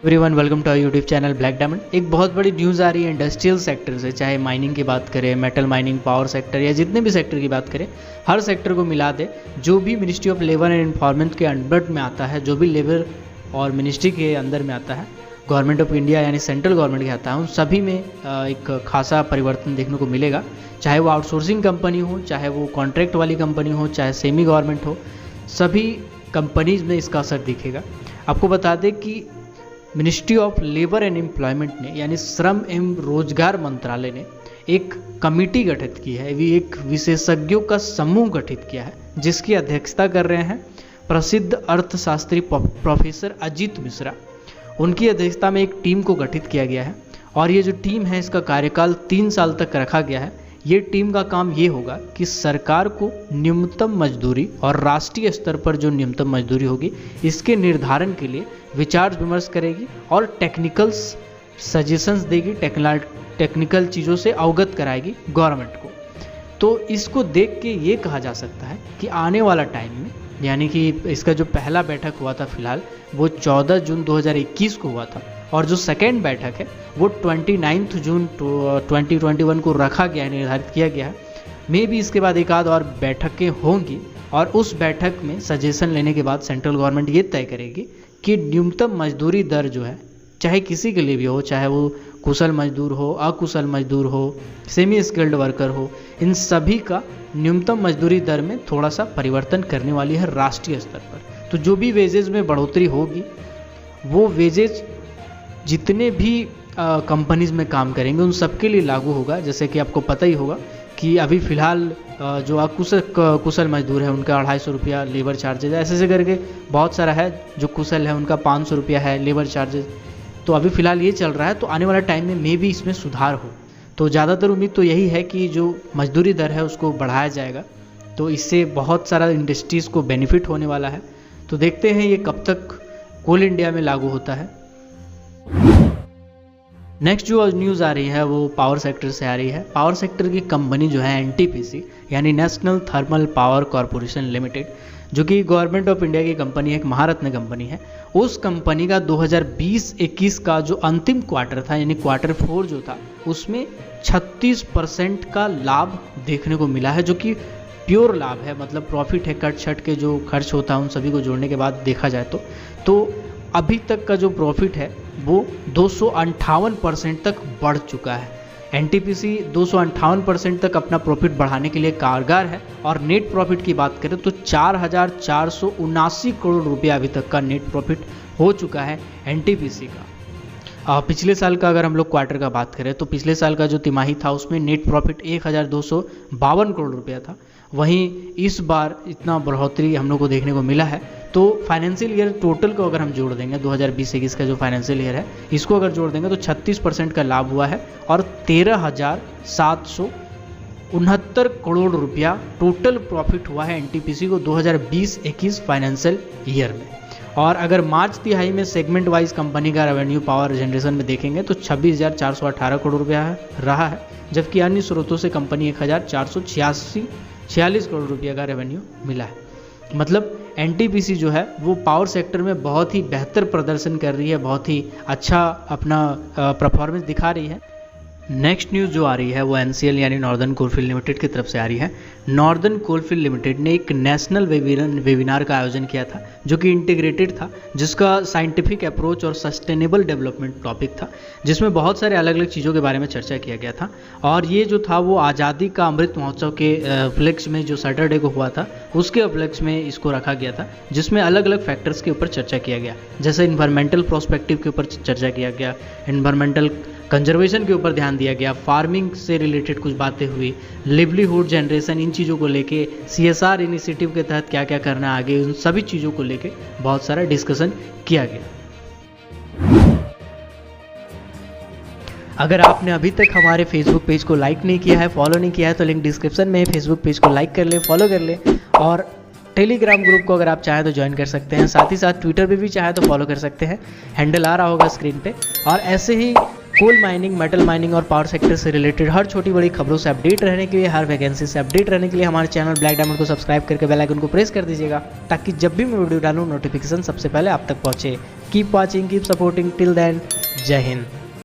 Everyone welcome to our YouTube channel black diamond. एक बहुत बड़ी न्यूज़ आ रही है इंडस्ट्रियल सेक्टर से, चाहे माइनिंग की बात करें, मेटल माइनिंग, पावर सेक्टर या जितने भी सेक्टर की बात करें, हर सेक्टर को मिला दे। जो भी ministry of labour and environment के अंडर में आता है, जो भी लेबर और मिनिस्ट्री के अंदर में आता है, गवर्नमेंट ऑफ इंडिया यानी सेंट्रल गवर्नमेंट के आता है, उन सभी में एक खासा परिवर्तन देखने को मिलेगा। चाहे वो आउटसोर्सिंग कंपनी हो, चाहे वो कॉन्ट्रैक्ट वाली कंपनी हो, चाहे सेमी गवर्नमेंट हो, सभी कंपनीज में इसका असर दिखेगा। आपको बता दें कि ministry of labour and employment ने यानी श्रम एवं रोजगार मंत्रालय ने एक कमेटी गठित की है, एक विशेषज्ञों का समूह गठित किया है, जिसकी अध्यक्षता कर रहे हैं प्रसिद्ध अर्थशास्त्री प्रोफेसर अजीत मिश्रा। उनकी अध्यक्षता में एक टीम को गठित किया गया है और ये जो टीम है इसका कार्यकाल 3 साल तक रखा गया है। ये टीम का काम ये होगा कि सरकार को न्यूनतम मजदूरी और राष्ट्रीय स्तर पर जो न्यूनतम मजदूरी होगी इसके निर्धारण के लिए विचार विमर्श करेगी और टेक्निकल सजेशंस देगी, टेक्निकल चीज़ों से अवगत कराएगी गवर्नमेंट को। तो इसको देख के ये कहा जा सकता है कि आने वाला टाइम में, यानी कि इसका जो पहला बैठक हुआ था फिलहाल वो 14 जून 2021 को हुआ था और जो सेकेंड बैठक है वो 29 जून 2021 को रखा गया है, निर्धारित किया गया है। मे भी इसके बाद एक आध और बैठकें होंगी और उस बैठक में सजेशन लेने के बाद सेंट्रल गवर्नमेंट ये तय करेगी कि न्यूनतम मजदूरी दर जो है, चाहे किसी के लिए भी हो, चाहे वो कुशल मजदूर हो, अकुशल मजदूर हो, सेमी स्किल्ड वर्कर हो, इन सभी का न्यूनतम मजदूरी दर में थोड़ा सा परिवर्तन करने वाली है राष्ट्रीय स्तर पर। तो जो भी वेजेज में बढ़ोतरी होगी वो वेजेज जितने भी कंपनीज में काम करेंगे उन सबके लिए लागू होगा। जैसे कि आपको पता ही होगा कि अभी फ़िलहाल जो कुशल मजदूर है उनका 250 रुपया लेबर चार्जेज है, ऐसे करके बहुत सारा है। जो कुशल है उनका 500 रुपया है लेबर चार्जेज। तो अभी फ़िलहाल ये चल रहा है, तो आने वाला टाइम में मे भी इसमें सुधार हो। तो ज़्यादातर उम्मीद तो यही है कि जो मजदूरी दर है उसको बढ़ाया जाएगा, तो इससे बहुत सारा इंडस्ट्रीज़ को बेनिफिट होने वाला है। तो देखते हैं ये कब तक कोल इंडिया में लागू होता है। नेक्स्ट जो न्यूज़ आ रही है वो पावर सेक्टर से आ रही है। पावर सेक्टर की कंपनी जो है एनटीपीसी यानी national thermal power corporation limited, जो कि गवर्नमेंट ऑफ इंडिया की कंपनी है, एक महारत्न कंपनी है, उस कंपनी का 2020-21 का जो अंतिम क्वार्टर था यानी क्वार्टर 4 जो था उसमें 36% का लाभ देखने को मिला है, जो कि प्योर लाभ है, मतलब प्रॉफिट है, कट छट के जो खर्च होता है उन सभी को जोड़ने के बाद देखा जाए तो अभी तक का जो प्रॉफिट है वो 258% तक बढ़ चुका है। एनटीपीसी 258% तक अपना प्रॉफिट बढ़ाने के लिए कारगर है और नेट प्रॉफिट की बात करें तो 4,479 करोड़ रुपया अभी तक का नेट प्रॉफिट हो चुका है एनटीपीसी का। पिछले साल का अगर हम लोग क्वार्टर का बात करें तो पिछले साल का जो तिमाही था उसमें नेट प्रॉफिट 1,252 करोड़ रुपया था। वहीं इस बार इतना बढ़ोतरी हम लोग को देखने को मिला है। तो फाइनेंशियल ईयर टोटल को अगर हम जोड़ देंगे 2020-21 का जो फाइनेंशियल ईयर है इसको अगर जोड़ देंगे तो 36% का लाभ हुआ है और 13,769 करोड़ रुपया टोटल प्रॉफिट हुआ है एनटीपीसी को 2020-21 फाइनेंशियल ईयर में। और अगर मार्च तिहाई में सेगमेंट वाइज कंपनी का रेवेन्यू पावर जनरेशन में देखेंगे तो 26,418 करोड़ रुपया रहा है, जबकि अन्य स्रोतों से कंपनी 1,446 करोड़ रुपया का रेवेन्यू मिला है। मतलब एनटीपीसी जो है वो पावर सेक्टर में बहुत ही बेहतर प्रदर्शन कर रही है, बहुत ही अच्छा अपना परफॉर्मेंस दिखा रही है। नेक्स्ट न्यूज़ जो आ रही है वो एनसीएल यानी नॉर्दर्न कोलफील्ड लिमिटेड की तरफ से आ रही है। नॉर्दर्न कोलफील्ड लिमिटेड ने एक नेशनल वेबिनार का आयोजन किया था जो कि इंटीग्रेटेड था, जिसका साइंटिफिक अप्रोच और सस्टेनेबल डेवलपमेंट टॉपिक था, जिसमें बहुत सारे अलग अलग चीज़ों के बारे में चर्चा किया गया था। और ये जो था वो आज़ादी का अमृत महोत्सव के उपलक्ष्य में जो सैटरडे को हुआ था उसके उपलक्ष्य में इसको रखा गया था, जिसमें अलग अलग फैक्टर्स के ऊपर चर्चा किया गया, जैसे इन्वायरमेंटल प्रोस्पेक्टिव के ऊपर चर्चा किया गया, इन्वायरमेंटल कंजर्वेशन के ऊपर ध्यान दिया गया, फार्मिंग से रिलेटेड कुछ बातें हुई, लिवलीहुड जनरेशन, इन चीज़ों को लेके सीएसआर इनिशिएटिव के तहत क्या क्या करना आगे, उन सभी चीज़ों को लेके बहुत सारा डिस्कशन किया गया। अगर आपने अभी तक हमारे फेसबुक पेज को लाइक नहीं किया है, फॉलो नहीं किया है, तो लिंक डिस्क्रिप्शन में फेसबुक पेज को लाइक कर ले, फॉलो कर ले। और टेलीग्राम ग्रुप को अगर आप चाहें तो ज्वाइन कर सकते हैं। साथ ही साथ ट्विटर पे भी चाहे तो फॉलो कर सकते हैं, हैंडल आ रहा होगा स्क्रीन पे। और ऐसे ही कोल माइनिंग, मेटल माइनिंग और पावर सेक्टर से रिलेटेड हर छोटी बड़ी खबरों से अपडेट रहने के लिए, हर वैकेंसी से अपडेट रहने के लिए हमारे चैनल ब्लैक डायमंड को सब्सक्राइब करके बेल आइकन को प्रेस कर दीजिएगा, ताकि जब भी मैं वीडियो डालूँ नोटिफिकेशन सबसे पहले आप तक पहुँचे। Keep watching, keep supporting, till then Jai Hind.